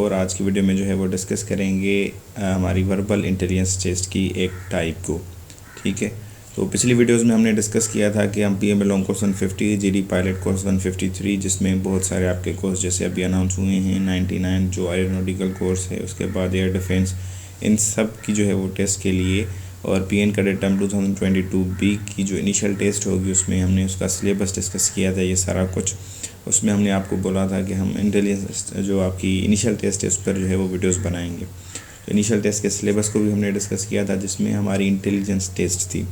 और आज की वीडियो में जो है वो डिस्कस करेंगे हमारी वर्बल इंटेलिजेंस टेस्ट की एक टाइप को। ठीक है, तो पिछली वीडियोस में हमने डिस्कस किया था कि हम PML long course 150, GD pilot course 153, जिसमें बहुत सारे आपके कोर्स जैसे अभी अनाउंस हुए हैं 99 जो एरोनॉटिकल कोर्स है, उसके बाद एयर डिफेंस, इन सब की जो है वो टेस्ट के लिए, और पीएन कैडेट टर्म 2022 बी की जो इनिशियल टेस्ट होगी उसमें हमने उसका सिलेबस डिस्कस किया था। ये सारा कुछ उसमें हमने आपको बोला था कि हम इंटेलिजेंस जो आपकी इनिशियल टेस्ट है उस पर जो है वो वीडियोस बनाएंगे। तो इनिशियल टेस्ट के सिलेबस को भी हमने डिस्कस किया था जिसमें हमारी इंटेलिजेंस टेस्ट थी।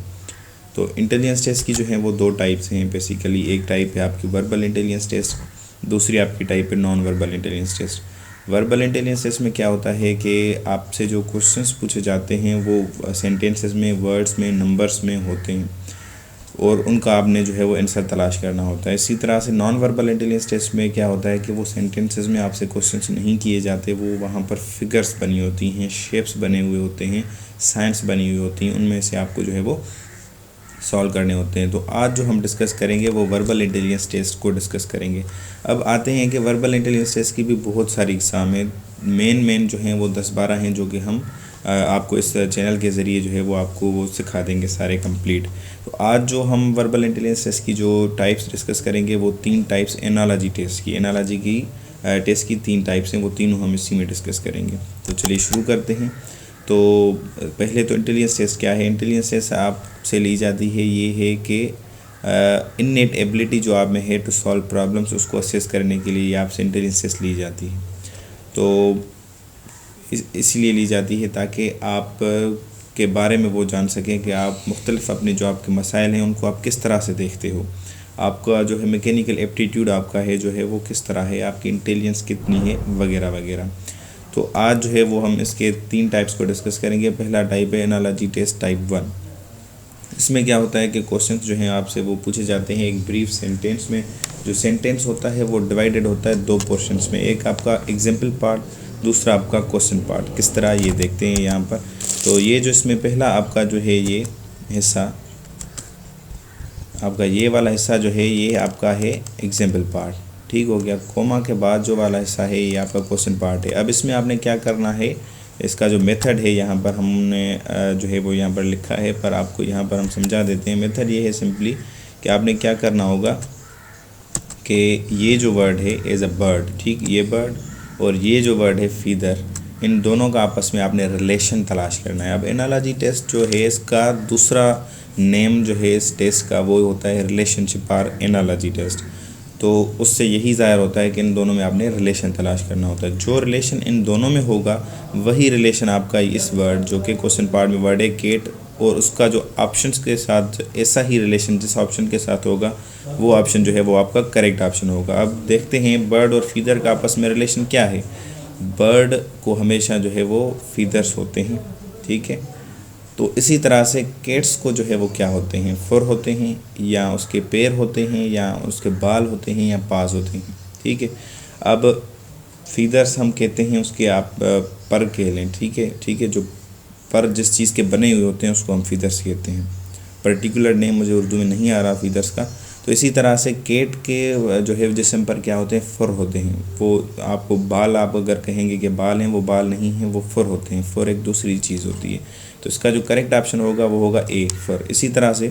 तो इंटेलिजेंस टेस्ट की जो है वो दो टाइप्स हैं बेसिकली। एक टाइप है आपकी वर्बल इंटेलिजेंस टेस्ट, दूसरी आपकी टाइप है non verbal intelligence test. Verbal intelligence test में क्या होता है कि आपसे जो क्वेश्चंस पूछे जाते हैं वो सेंटेंसेस में, वर्ड्स में, नंबर्स में होते हैं और उनका आपने जो है वो आंसर तलाश करना होता है। इसी तरह से नॉन वर्बल इंटेलिजेंस टेस्ट में क्या होता है कि वो सेंटेंसेस में आपसे क्वेश्चंस नहीं किए जाते, वो वहाँ पर फिगर्स बनी होती हैं, शेप्स बने हुए होते हैं, साइंस बनी हुई होती हैं, उनमें से आपको जो है वो सॉल्व करने होते हैं। तो आज जो हम डिस्कस करेंगे वो वर्बल इंटेलिजेंस टेस्ट को डिस्कस करेंगे। अब आते हैं कि वर्बल इंटेलिजेंस टेस्ट की भी बहुत सारी एग्ज़ाम है, मेन जो हैं वो 10-12 हैं जो कि हम आपको इस चैनल के ज़रिए जो है वो आपको वो सिखा देंगे सारे कंप्लीट। तो आज जो हम वर्बल इंटेलिजेंस टेस्ट की जो टाइप्स डिस्कस करेंगे वो 3 टाइप्स एनालॉजी टेस्ट की, टेस्ट की 3 टाइप्स हैं, वो तीनों हम इसी में डिस्कस करेंगे। तो चलिए शुरू करते हैं। तो पहले तो इंटेलिजेंस टेस्ट क्या है। इंटेलिजेंस टेस्ट आपसे ली जाती है ये है कि इननेट एबिलिटी जो आप में है टू सॉल्व प्रॉब्लम्स, उसको असेस करने के लिए आपसे इंटेलिजेंस टेस्ट ली जाती है। तो इसलिए ली जाती है ताकि आप के बारे में वो जान सकें कि आप मुख्तलिफ अपने जो आपके मसाइल हैं उनको आप किस तरह से देखते हो, आपका जो है मैकेनिकल एप्टीट्यूड आपका है जो है वो किस तरह है, आपकी इंटेलिजेंस कितनी है, वगैरह वगैरह। तो आज जो है वो हम इसके 3 टाइप्स को डिस्कस करेंगे। पहला टाइप है एनालॉजी टेस्ट टाइप 1। इसमें क्या होता है कि क्वेश्चंस जो हैं आपसे वो पूछे जाते हैं एक ब्रीफ सेंटेंस में। जो सेंटेंस होता है वो डिवाइडेड होता है 2 पोर्शंस में, एक आपका एग्जाम्पल पार्ट, दूसरा आपका क्वेश्चन पार्ट। किस तरह ये देखते हैं यहाँ पर। तो ये जो इसमें पहला आपका जो है ये हिस्सा, आपका ये वाला हिस्सा जो है ये आपका है एग्जाम्पल पार्ट, ठीक हो गया। कोमा के बाद जो वाला हिस्सा है ये आपका क्वेश्चन पार्ट है। अब इसमें आपने क्या करना है, इसका जो मेथड है यहाँ पर हमने जो है वो यहाँ पर लिखा है, पर आपको यहाँ पर हम समझा देते हैं। मेथड ये है सिंपली कि आपने क्या करना होगा कि ये जो वर्ड है एज अ बर्ड, ठीक, ये बर्ड और ये जो वर्ड है फीदर, इन दोनों का आपस में आपने रिलेशन तलाश करना है। अब एनालॉजी टेस्ट जो है इसका दूसरा नेम जो है इस टेस्ट का वो होता है रिलेशनशिप और एनालॉजी टेस्ट। तो उससे यही ज़ाहिर होता है कि इन दोनों में आपने रिलेशन तलाश करना होता है। जो रिलेशन इन दोनों में होगा वही रिलेशन आपका इस वर्ड जो कि क्वेश्चन पार्ट में वर्ड है केट, और उसका जो ऑप्शंस के साथ ऐसा ही रिलेशन जिस ऑप्शन के साथ होगा वो ऑप्शन जो है वो आपका करेक्ट ऑप्शन होगा। अब देखते हैं बर्ड और फीदर का आपस में रिलेशन क्या है। बर्ड को हमेशा जो है वो फीदर्स होते हैं, ठीक है। तो इसी तरह से कैट्स को जो है वो क्या होते हैं, फर होते हैं, या उसके पैर होते हैं, या उसके बाल होते हैं, या पास होते हैं, ठीक है। अब फीदर्स हम कहते हैं उसके आप पर कह लें, ठीक है। जो पर जिस चीज़ के बने हुए होते हैं उसको हम फीदर्स कहते हैं। पर्टिकुलर नेम मुझे उर्दू में नहीं आ रहा फीदर्स का। तो इसी तरह से कैट के जो है जिस्म पर क्या होते हैं, फर होते हैं। वो आपको बाल, आप अगर कहेंगे कि बाल हैं, वो बाल नहीं हैं, वो फर होते हैं। फर एक दूसरी चीज़ होती है। तो इसका जो करेक्ट ऑप्शन होगा वो होगा ए, फर। इसी तरह से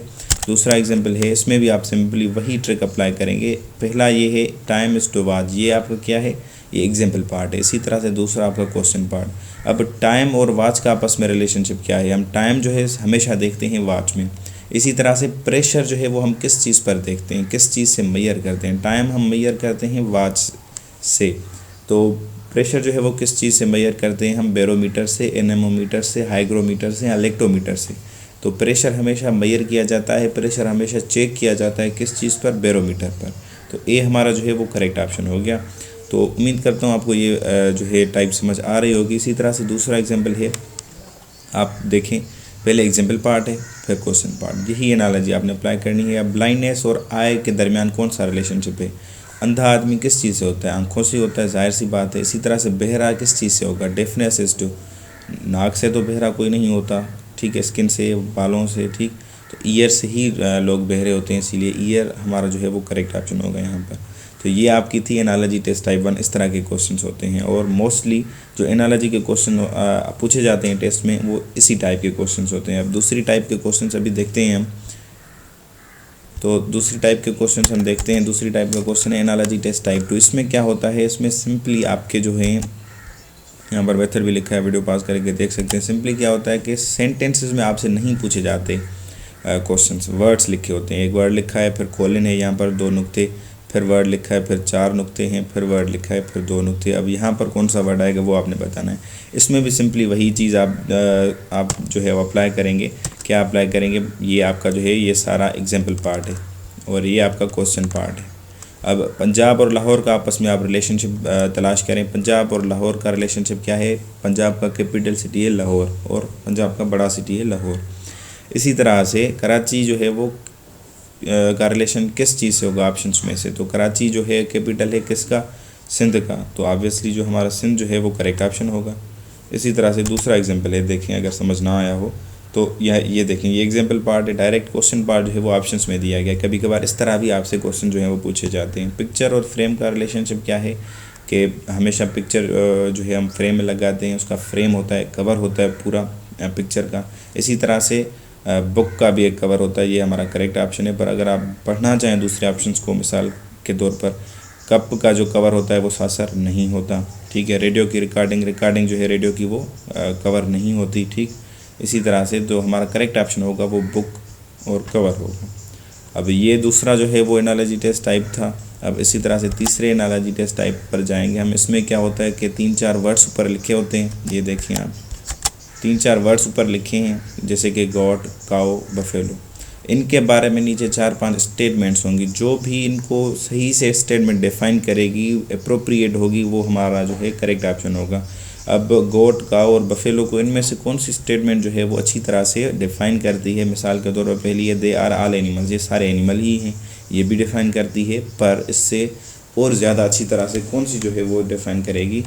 दूसरा एग्जांपल है, इसमें भी आप सिंपली वही ट्रिक अप्लाई करेंगे। पहला ये है टाइम इज़ टू वॉच, ये आपका क्या है, ये एग्जाम्पल पार्ट है। इसी तरह से दूसरा आपका क्वेश्चन पार्ट। अब टाइम और वॉच का आपस में रिलेशनशिप क्या है, हम टाइम जो है हमेशा देखते हैं वॉच में। इसी तरह से प्रेशर जो है वो हम किस चीज़ पर देखते हैं, किस चीज़ से मेजर करते हैं। टाइम हम मेजर करते हैं वॉच से, तो प्रेशर जो है वो किस चीज़ से मेजर करते हैं, हम बैरोमीटर से, एनेमोमीटर से, हाइग्रोमीटर से, या लेक्टोमीटर से। तो प्रेशर हमेशा मेजर किया जाता है, प्रेशर हमेशा चेक किया जाता है किस चीज़ पर, बैरोमीटर पर। तो ए हमारा जो है वो करेक्ट ऑप्शन हो गया। तो उम्मीद करता हूँ आपको ये जो है टाइप समझ आ रही होगी। इसी तरह से दूसरा एग्जाम्पल है, आप देखें, पहले एग्जाम्पल पार्ट है, फिर क्वेश्चन पार्ट। यही एनालॉजी आपने अप्लाई करनी है। अब ब्लाइंडनेस और आई के दरमियान कौन सा रिलेशनशिप है। अंधा आदमी किस चीज़ से होता है, आंखों से होता है, जाहिर सी बात है। इसी तरह से बहरा किस चीज़ से होगा, डेफनेस इज टू, नाक से तो बहरा कोई नहीं होता, ठीक है, स्किन से, बालों से, ठीक। तो ईयर से ही लोग बहरे होते हैं, इसीलिए ईयर हमारा जो है वो करेक्ट ऑप्शन होगा यहाँ पर। तो ये आपकी थी एनालॉजी टेस्ट टाइप 1। इस तरह के क्वेश्चंस होते हैं और मोस्टली जो एनालॉजी के क्वेश्चन पूछे जाते हैं टेस्ट में वो इसी टाइप के क्वेश्चंस होते हैं। अब दूसरी टाइप के क्वेश्चंस अभी देखते हैं हम। तो दूसरी टाइप के क्वेश्चंस हम देखते हैं। दूसरी टाइप का क्वेश्चन है एनालॉजी टेस्ट टाइप 2। इसमें क्या होता है, इसमें सिंपली आपके जो है यहाँ पर मेथड भी लिखा है, वीडियो पास करके देख सकते हैं। सिंपली क्या होता है कि सेंटेंसेस में आपसे नहीं पूछे जाते क्वेश्चंस, वर्ड्स लिखे होते हैं। एक वर्ड लिखा है, फिर कॉलन है, यहाँ पर 2 नुक्ते, फिर वर्ड लिखा है, फिर 4 नुक्ते हैं, फिर वर्ड लिखा है, फिर 2 नुक्ते। अब यहाँ पर कौन सा वर्ड आएगा वो आपने बताना है। इसमें भी सिंपली वही चीज़ आप जो है वो अप्लाई करेंगे। क्या अप्लाई करेंगे, ये आपका जो है ये सारा एग्जाम्पल पार्ट है और ये आपका क्वेश्चन पार्ट है। अब पंजाब और लाहौर का आपस में आप रिलेशनशिप तलाश करें। पंजाब और लाहौर का रिलेशनशिप क्या है, पंजाब का कैपिटल सिटी है लाहौर और पंजाब का बड़ा सिटी है लाहौर। इसी तरह से कराची जो है वो का रिलेशन किस चीज़ से होगा ऑप्शंस में से, तो कराची जो है कैपिटल है किसका, सिंध का, तो ऑब्वियसली जो हमारा सिंध जो है वो करेक्ट ऑप्शन होगा। इसी तरह से दूसरा एग्जांपल है, देखें अगर समझ ना आया हो तो ये देखें, ये एग्जांपल पार्ट है। डायरेक्ट क्वेश्चन पार्ट जो है वो ऑप्शंस में दिया गया। कभी कभार इस तरह भी आपसे क्वेश्चन जो है वो पूछे जाते हैं। पिक्चर और फ्रेम का रिलेशनशिप क्या है कि हमेशा पिक्चर जो है हम फ्रेम में लगाते हैं, उसका फ्रेम होता है, कवर होता है पूरा पिक्चर का। इसी तरह से बुक का भी एक कवर होता है। ये हमारा करेक्ट ऑप्शन है। पर अगर आप पढ़ना चाहें दूसरे ऑप्शंस को, मिसाल के तौर पर कप का जो कवर होता है वो सासर नहीं होता, ठीक है। रेडियो की रिकॉर्डिंग जो है रेडियो की वो कवर नहीं होती, ठीक। इसी तरह से जो हमारा करेक्ट ऑप्शन होगा वो बुक और कवर होगा। अब ये दूसरा जो है वो एनालॉजी टेस्ट टाइप था। अब इसी तरह से तीसरे एनालॉजी टेस्ट टाइप पर जाएंगे हम। इसमें क्या होता है कि 3-4 वर्ड्स ऊपर लिखे होते हैं। ये देखिए आप 3-4 वर्ड्स ऊपर लिखे हैं, जैसे कि गॉट, काओ, बफेलो। इनके बारे में नीचे 4-5 स्टेटमेंट्स होंगी। जो भी इनको सही से स्टेटमेंट डिफाइन करेगी, अप्रोप्रिएट होगी, वो हमारा जो है करेक्ट ऑप्शन होगा। अब गोट, काओ और बफेलो को इनमें से कौन सी स्टेटमेंट जो है वो अच्छी तरह से डिफ़ाइन करती है। मिसाल के तौर पर पहली है दे आर ऑल एनिमल्स, ये सारे एनिमल ही हैं, ये भी डिफ़ाइन करती है। पर इससे और ज़्यादा अच्छी तरह से कौन सी जो है वो डिफ़ाइन करेगी,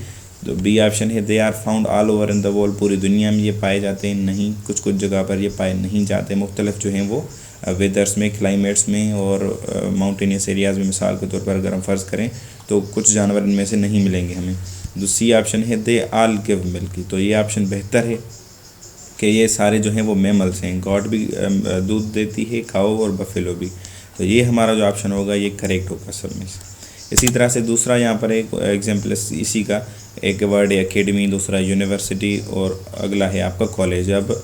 तो बी ऑप्शन है they are found all over in the world, पूरी दुनिया में ये पाए जाते हैं नहीं, कुछ कुछ जगह पर ये पाए नहीं जाते। मुख्तलिफ जो हैं वो वेदर्स में, क्लाइमेट्स में और माउंटेनियस एरियाज़ में। मिसाल के तौर पर अगर हम फ़र्ज़ करें तो कुछ जानवर इनमें से नहीं मिलेंगे हमें। दूसरी ऑप्शन है दे आल गिव मिल्क, तो ये ऑप्शन बेहतर है कि ये सारे जो हैं वो मैमल्स हैं। गॉट भी दूध देती है, काओ और बफेलो भी, तो ये हमारा जो ऑप्शन होगा ये करेक्ट होगा सब में से। इसी तरह से दूसरा यहाँ पर एक एग्जाम्पल इसी का, एक वर्ड है एकेडमी, दूसरा यूनिवर्सिटी और अगला है आपका कॉलेज। अब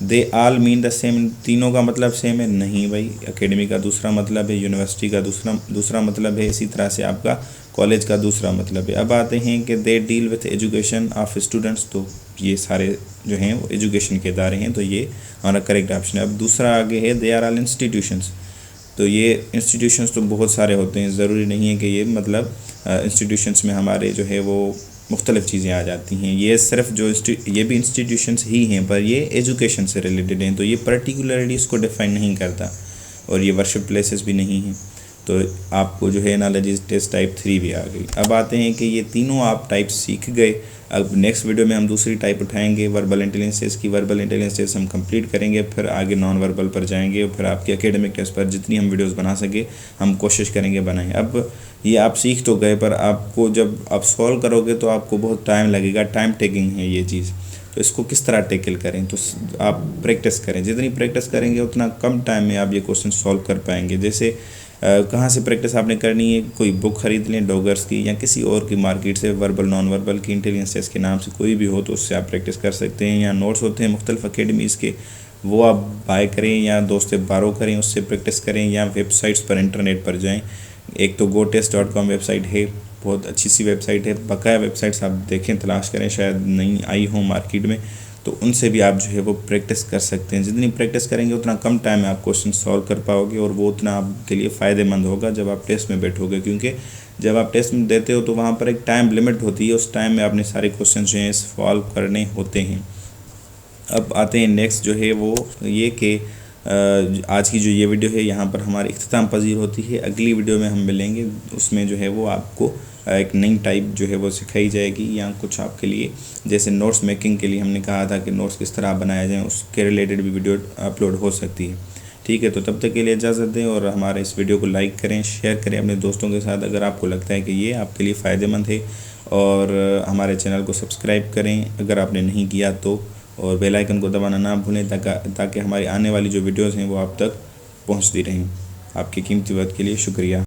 दे आल मीन द सेम, तीनों का मतलब सेम है नहीं भाई। एकेडमी का दूसरा मतलब है, यूनिवर्सिटी का दूसरा मतलब है, इसी तरह से आपका कॉलेज का दूसरा मतलब है। अब आते हैं कि they deal with education of students, तो ये सारे जो हैं वो एजुकेशन के इदारे हैं, तो ये हमारा करेक्ट ऑप्शन है। अब दूसरा आगे है दे आर ऑल इंस्टीट्यूशंस, तो ये इंस्टीट्यूशंस तो बहुत सारे होते हैं, ज़रूरी नहीं है कि ये मतलब इंस्टीट्यूशंस में हमारे जो है वो मुख्तलिफ़ चीज़ें आ जाती हैं। ये सिर्फ जो ये भी इंस्टीट्यूशंस ही हैं, पर ये एजुकेशन से रिलेटेड हैं, तो ये पर्टिकुलरली इसको डिफ़ाइन नहीं करता। और ये वर्शिप प्लेसेस भी नहीं हैं। तो आपको जो है एनालॉजी टेस्ट टाइप 3 भी आ गई। अब आते हैं कि ये तीनों आप टाइप सीख गए। अब नेक्स्ट वीडियो में हम दूसरी टाइप उठाएंगे, वर्बल इंटेलिजेंस की। वर्बल इंटेलिजेंस हम कंप्लीट करेंगे, फिर आगे नॉन वर्बल पर जाएंगे, और फिर आपके एकेडमिक टेस्ट पर जितनी हम वीडियोस बना सके हम कोशिश करेंगे बनाएं। अब ये आप सीख तो गए, पर आपको जब आप सॉल्व करोगे तो आपको बहुत टाइम लगेगा, टाइम टेकिंग है ये चीज़। तो इसको किस तरह टैकल करें, तो आप प्रैक्टिस करें। जितनी प्रैक्टिस करेंगे उतना कम टाइम में आप ये क्वेश्चन सॉल्व कर पाएंगे। जैसे कहाँ से प्रैक्टिस आपने करनी है, कोई बुक ख़रीद लें डॉगर्स की या किसी और की मार्केट से, वर्बल नॉन वर्बल की, इंटेलिजेंस टेस्ट के नाम से कोई भी हो, तो उससे आप प्रैक्टिस कर सकते हैं। या नोट्स होते हैं मुख्तलिफ अकेडमीज़ के, वो आप बाय करें या दोस्त से बारो करें, उससे प्रैक्टिस करें, या वेबसाइट्स पर इंटरनेट पर जाएँ। एक तो gotest.com वेबसाइट है, बहुत अच्छी सी वेबसाइट है। बकाया वेबसाइट्स आप देखें, तलाश करें, शायद नहीं आई हो मार्केट में, तो उनसे भी आप जो है वो प्रैक्टिस कर सकते हैं। जितनी प्रैक्टिस करेंगे उतना कम टाइम में आप क्वेश्चन सॉल्व कर पाओगे, और वो उतना आपके लिए फ़ायदेमंद होगा जब आप टेस्ट में बैठोगे। क्योंकि जब आप टेस्ट में देते हो तो वहाँ पर एक टाइम लिमिट होती है, उस टाइम में आपने सारे क्वेश्चन जो हैं सॉल्व करने होते हैं। अब आते हैं नेक्स्ट जो है वो ये कि आज की जो ये वीडियो है यहाँ पर हमारी इख्तिताम पजीर होती है। अगली वीडियो में हम मिलेंगे, उसमें जो है वो आपको एक नई टाइप जो है वो सिखाई जाएगी, या कुछ आपके लिए जैसे नोट्स मेकिंग के लिए हमने कहा था कि नोट्स किस तरह बनाया जाए, उसके रिलेटेड भी वीडियो अपलोड हो सकती है। ठीक है, तो तब तक के लिए इजाज़त दें और हमारे इस वीडियो को लाइक करें, शेयर करें अपने दोस्तों के साथ अगर आपको लगता है कि ये आपके लिए फ़ायदेमंद है, और हमारे चैनल को सब्सक्राइब करें अगर आपने नहीं किया तो, और बेल आइकन को दबाना ना भूलें ताकि हमारी आने वाली जो वीडियोज़ हैं वो आप तक पहुँचती रहें। आपके कीमती वक्त के लिए शुक्रिया।